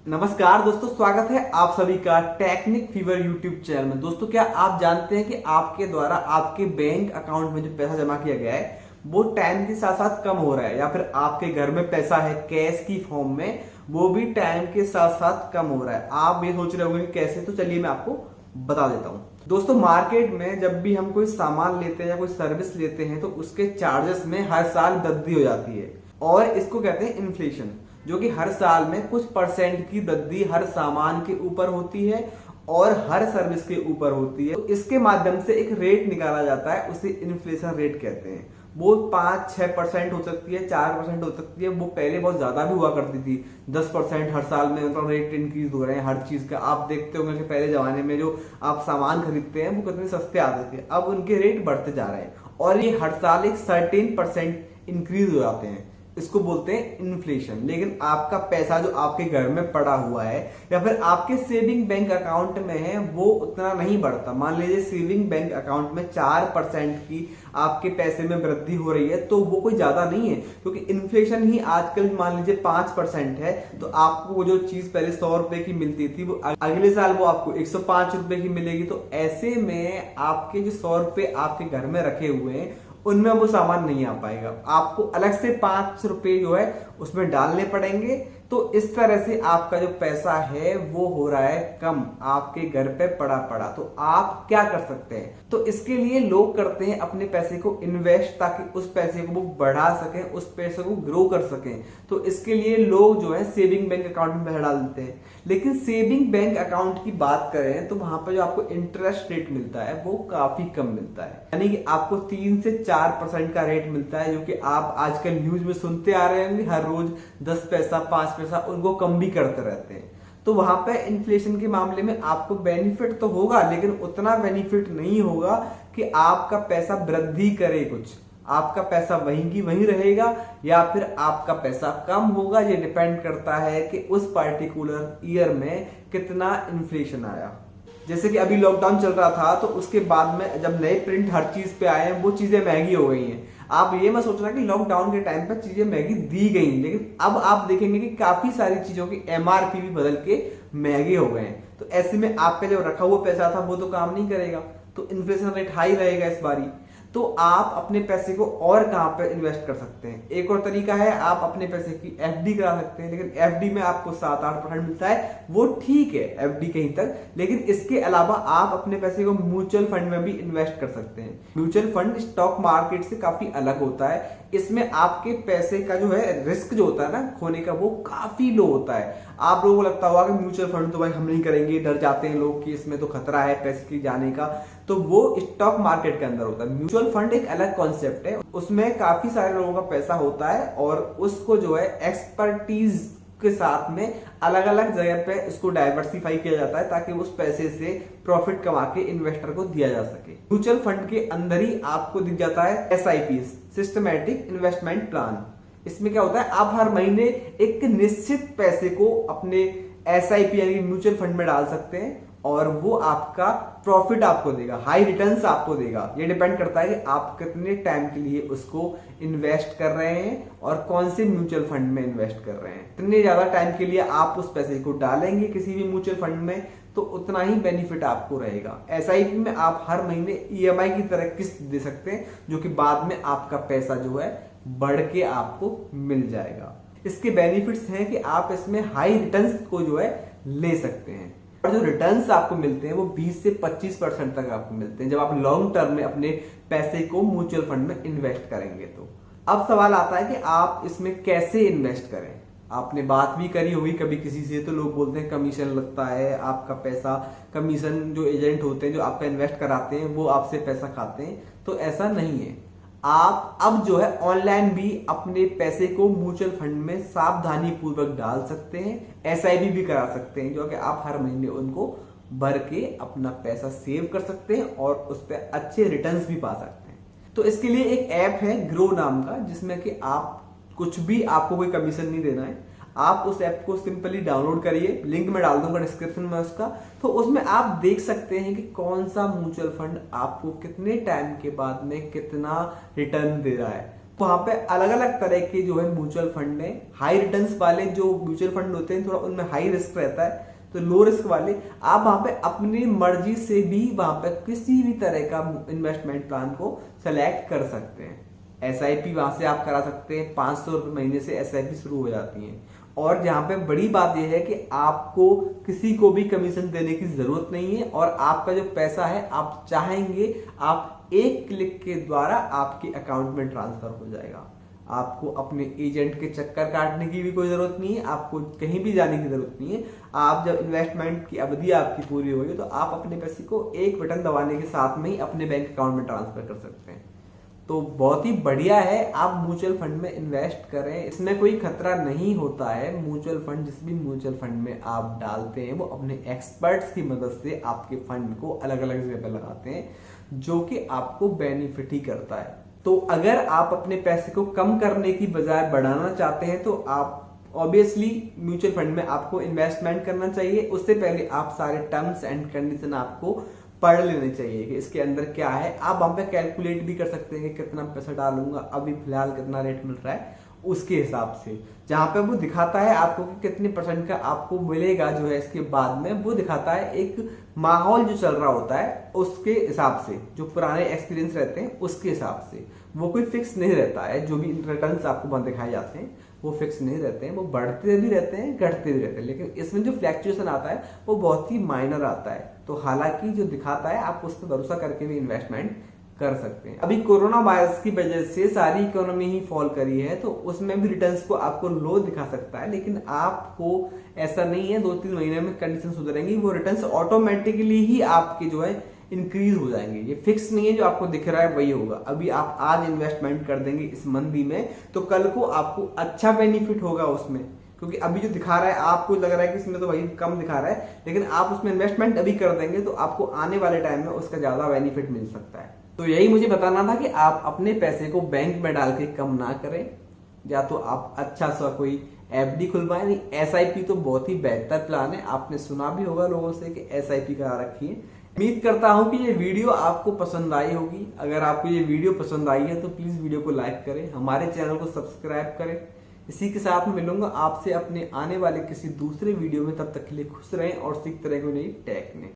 नमस्कार दोस्तों, स्वागत है आप सभी का टेक्निक फीवर यूट्यूब चैनल में। दोस्तों, क्या आप जानते हैं कि आपके द्वारा आपके बैंक अकाउंट में जो पैसा जमा किया गया है वो टाइम के साथ साथ कम हो रहा है, या फिर आपके घर में पैसा है कैश की फॉर्म में, वो भी टाइम के साथ साथ कम हो रहा है। आप ये सोच रहे होंगे कि कैसे, तो चलिए मैं आपको बता देता हूँ। दोस्तों, मार्केट में जब भी हम कोई सामान लेते हैं या कोई सर्विस लेते हैं तो उसके चार्जेस में हर साल वृद्धि हो जाती है, और इसको कहते हैं इन्फ्लेशन, जो कि हर साल में कुछ परसेंट की वृद्धि हर सामान के ऊपर होती है और हर सर्विस के ऊपर होती है। तो इसके माध्यम से एक रेट निकाला जाता है, उसे इन्फ्लेशन रेट कहते हैं। वो 5-6% हो सकती है, 4% हो सकती है। वो पहले बहुत ज्यादा भी हुआ करती थी, 10% हर साल में मतलब रेट इंक्रीज हो रहे हैं हर चीज का। आप देखते होंगे कि पहले जमाने में जो आप सामान खरीदते हैं वो कितने सस्ते आते थे, अब उनके रेट बढ़ते जा रहे हैं और ये हर साल एक सर्टेन % इंक्रीज हो जाते हैं। इसको बोलते हैं इन्फ्लेशन। लेकिन आपका पैसा जो आपके घर में पड़ा हुआ है या फिर आपके सेविंग बैंक अकाउंट में है वो उतना नहीं बढ़ता। मान लीजिए सेविंग बैंक अकाउंट में 4% की आपके पैसे में वृद्धि हो रही है, तो वो कोई ज्यादा नहीं है, क्योंकि इन्फ्लेशन ही आजकल मान लीजिए 5% है। तो आपको वो जो चीज पहले 100 रुपए की मिलती थी वो अगले साल वो आपको 105 रुपए की मिलेगी। तो ऐसे में आपके जो 100 रुपए आपके घर में रखे हुए हैं उनमें वो सामान नहीं आ पाएगा, आपको अलग से 5 रुपए जो है उसमें डालने पड़ेंगे। तो इस तरह से आपका जो पैसा है वो हो रहा है कम, आपके घर पे पड़ा पड़ा। तो आप क्या कर सकते हैं? तो इसके लिए लोग करते हैं अपने पैसे को इन्वेस्ट, ताकि उस पैसे को वो बढ़ा सकें, उस पैसे को ग्रो कर सकें। तो इसके लिए लोग जो है सेविंग बैंक अकाउंट में पैसा डाल देते हैं। लेकिन सेविंग बैंक अकाउंट की बात करें तो वहां पर जो आपको इंटरेस्ट रेट मिलता है वो काफी कम मिलता है, यानी कि आपको 3 से 4% का रेट मिलता है, जो कि आप आजकल न्यूज में सुनते आ रहे होंगे। हर रोज 10 पैसा 5 पैसा उनको कम भी करते रहते हैं। तो वहां पे इन्फ्लेशन के मामले में आपको बेनिफिट तो होगा, लेकिन उतना बेनिफिट नहीं होगा कि आपका पैसा वृद्धि करे कुछ। आपका पैसा वहीं की वहीं रहेगा या फिर आपका पैसा कम होगा। ये डिपेंड करता है कि उस पर्टिकुलर ईयर में कितना इन्फ्लेशन आया। जैसे कि अभी लॉकडाउन चल रहा था तो उसके बाद में जब नए प्रिंट हर चीज पे आए हैं वो चीजें महंगी हो गई हैं। आप ये मत सोचना कि लॉकडाउन के टाइम पे चीजें महंगी दी गई, लेकिन अब आप देखेंगे कि काफी सारी चीजों की MRP भी बदल के महंगे हो गए हैं। तो ऐसे में आपका जो रखा हुआ पैसा था वो तो काम नहीं करेगा, तो इन्फ्लेशन रेट हाई रहेगा इस बारी। तो आप अपने पैसे को और कहां पर इन्वेस्ट कर सकते हैं? एक और तरीका है, आप अपने पैसे की FD करा सकते हैं। लेकिन FD में आपको 7-8% मिलता है, वो ठीक है FD कहीं तक। लेकिन इसके अलावा आप अपने पैसे को म्यूचुअल फंड में भी इन्वेस्ट कर सकते हैं। म्यूचुअल फंड स्टॉक मार्केट से काफी अलग होता है। इसमें आपके पैसे का जो है रिस्क जो होता है ना खोने का, वो काफी लो होता है। आप लोगों को लगता होगा कि म्यूचुअल फंड तो भाई हम नहीं करेंगे, डर जाते हैं लोग कि इसमें तो खतरा है पैसे की जाने का। तो वो स्टॉक मार्केट के अंदर होता है। म्यूचुअल फंड एक अलग कॉन्सेप्ट है, उसमें काफी सारे लोगों का पैसा होता है और उसको जो है एक्सपर्टीज के साथ में अलग अलग जगह पे इसको डाइवर्सिफाई किया जाता है, ताकि उस पैसे से प्रॉफिट कमा के इन्वेस्टर को दिया जा सके। म्यूचुअल फंड के अंदर ही आपको दिख जाता है SIP, सिस्टमैटिक इन्वेस्टमेंट प्लान। इसमें क्या होता है, आप हर महीने एक निश्चित पैसे को अपने SIP यानी म्यूचुअल फंड में डाल सकते हैं और वो आपका प्रॉफिट आपको देगा, हाई रिटर्न्स आपको देगा। ये डिपेंड करता है कि आप कितने टाइम के लिए उसको इन्वेस्ट कर रहे हैं और कौन से म्यूचुअल फंड में इन्वेस्ट कर रहे हैं। इतने ज्यादा टाइम के लिए आप उस पैसे को डालेंगे किसी भी म्यूचुअल फंड में तो उतना ही बेनिफिट आपको रहेगा। SIP में आप हर महीने EMI की तरह किस्त दे सकते हैं, जो कि बाद में आपका पैसा जो है बढ़ के आपको मिल जाएगा। इसके बेनिफिट्स हैं कि आप इसमें हाई रिटर्न्स को जो है ले सकते हैं, और जो रिटर्न्स आपको मिलते हैं वो 20 से 25% तक आपको मिलते हैं जब आप लॉन्ग टर्म में अपने पैसे को म्यूचुअल फंड में इन्वेस्ट करेंगे। तो अब सवाल आता है कि आप इसमें कैसे इन्वेस्ट करें। आपने बात भी करी होगी कभी किसी से, तो लोग बोलते हैं कमीशन लगता है, आपका पैसा कमीशन जो एजेंट होते हैं जो आपका इन्वेस्ट कराते हैं वो आपसे पैसा खाते हैं। तो ऐसा नहीं है। आप अब जो है ऑनलाइन भी अपने पैसे को म्यूचुअल फंड में सावधानी पूर्वक डाल सकते हैं, SIP भी करा सकते हैं, जो कि आप हर महीने उनको भर के अपना पैसा सेव कर सकते हैं और उस पर अच्छे रिटर्न्स भी पा सकते हैं। तो इसके लिए एक ऐप है ग्रो नाम का, जिसमें कि आप कुछ भी, आपको कोई कमीशन नहीं देना है। आप उस ऐप को सिंपली डाउनलोड करिए, लिंक में डाल दूंगा डिस्क्रिप्शन में उसका। तो उसमें आप देख सकते हैं कि कौन सा म्यूचुअल फंड आपको कितने टाइम के बाद में कितना रिटर्न दे रहा है। वहां पे अलग अलग तरह के जो है म्यूचुअल फंड है। हाई रिटर्न्स वाले जो म्यूचुअल फंड होते हैं थोड़ा उनमें हाई रिस्क रहता है, तो लो रिस्क वाले आप वहां पे अपनी मर्जी से भी वहां पे किसी भी तरह का इन्वेस्टमेंट प्लान को सेलेक्ट कर सकते हैं। एसआईपी वहां से आप करा सकते हैं, 500 रुपए महीने से एसआईपी शुरू हो जाती है। और जहां पे बड़ी बात यह है कि आपको किसी को भी कमीशन देने की जरूरत नहीं है, और आपका जो पैसा है आप चाहेंगे आप एक क्लिक के द्वारा आपके अकाउंट में ट्रांसफर हो जाएगा। आपको अपने एजेंट के चक्कर काटने की भी कोई जरूरत नहीं है, आपको कहीं भी जाने की जरूरत नहीं है। आप जब इन्वेस्टमेंट की अवधि आपकी पूरी होगी तो आप अपने पैसे को एक बटन दबाने के साथ में ही अपने बैंक अकाउंट में ट्रांसफर कर सकते हैं। तो बहुत ही बढ़िया है, आप म्यूचुअल फंड में इन्वेस्ट करें, इसमें कोई खतरा नहीं होता है। म्यूचुअल फंड, जिस भी म्यूचुअल फंड में आप डालते हैं वो अपने एक्सपर्ट्स की मदद से आपके फंड को अलग अलग जगह पर लगाते हैं, जो कि आपको बेनिफिट ही करता है। तो अगर आप अपने पैसे को कम करने की बजाय बढ़ाना चाहते हैं तो आप ऑब्वियसली म्यूचुअल फंड में आपको इन्वेस्टमेंट करना चाहिए। उससे पहले आप सारे टर्म्स एंड कंडीशन आपको पढ़ लेने चाहिए कि इसके अंदर क्या है। आप वहां पे कैलकुलेट भी कर सकते हैं कि कितना पैसा डालूंगा, अभी फिलहाल कितना रेट मिल रहा है, उसके हिसाब से जहां पे वो दिखाता है आपको कि कितने परसेंट का आपको मिलेगा जो है इसके बाद में, वो दिखाता है एक माहौल जो चल रहा होता है उसके हिसाब से, जो पुराने एक्सपीरियंस रहते हैं उसके हिसाब से। वो कोई फिक्स नहीं रहता है, जो भी रिटर्न्स आपको दिखाए जाते हैं वो फिक्स नहीं रहते हैं, वो बढ़ते भी रहते हैं घटते भी रहते हैं, लेकिन इसमें जो फ्लैक्चुएशन आता है वो बहुत ही माइनर आता है। तो हालांकि जो दिखाता है आप उस पर भरोसा करके भी इन्वेस्टमेंट कर सकते हैं। अभी कोरोना वायरस की वजह से सारी इकोनॉमी ही फॉल करी है, तो उसमें भी रिटर्न्स को आपको लो दिखा सकता है, लेकिन आपको ऐसा नहीं है 2-3 महीने में कंडीशन सुधरेंगी, वो रिटर्न्स ऑटोमेटिकली ही आपके जो है इंक्रीज हो जाएंगे। ये फिक्स नहीं है, जो आपको दिख रहा है वही होगा। अभी आप आज इन्वेस्टमेंट कर देंगे इस मंदी में तो कल को आपको अच्छा बेनिफिट होगा उसमें, क्योंकि अभी जो दिखा रहा है आपको लग रहा है कि इसमें तो भाई कम दिखा रहा है, लेकिन आप उसमें इन्वेस्टमेंट अभी कर देंगे तो आपको आने वाले टाइम में उसका ज्यादा बेनिफिट मिल सकता है। तो यही मुझे बताना था कि आप अपने पैसे को बैंक में डाल के कम ना करें, या तो आप अच्छा सा कोई एफडी खुलवाएं। नहीं, एसआईपी तो बहुत ही बेहतर प्लान है, आपने सुना भी होगा लोगों से कि एसआईपी करा रखी है। उम्मीद करता हूं कि ये वीडियो आपको पसंद आई होगी। अगर आपको ये वीडियो पसंद आई है तो प्लीज वीडियो को लाइक करें, हमारे चैनल को सब्सक्राइब करें। इसी के साथ में मिलूंगा आपसे अपने आने वाले किसी दूसरे वीडियो में, तब तक के लिए खुश रहें और सीखते रहें कोई नई टेक्निक।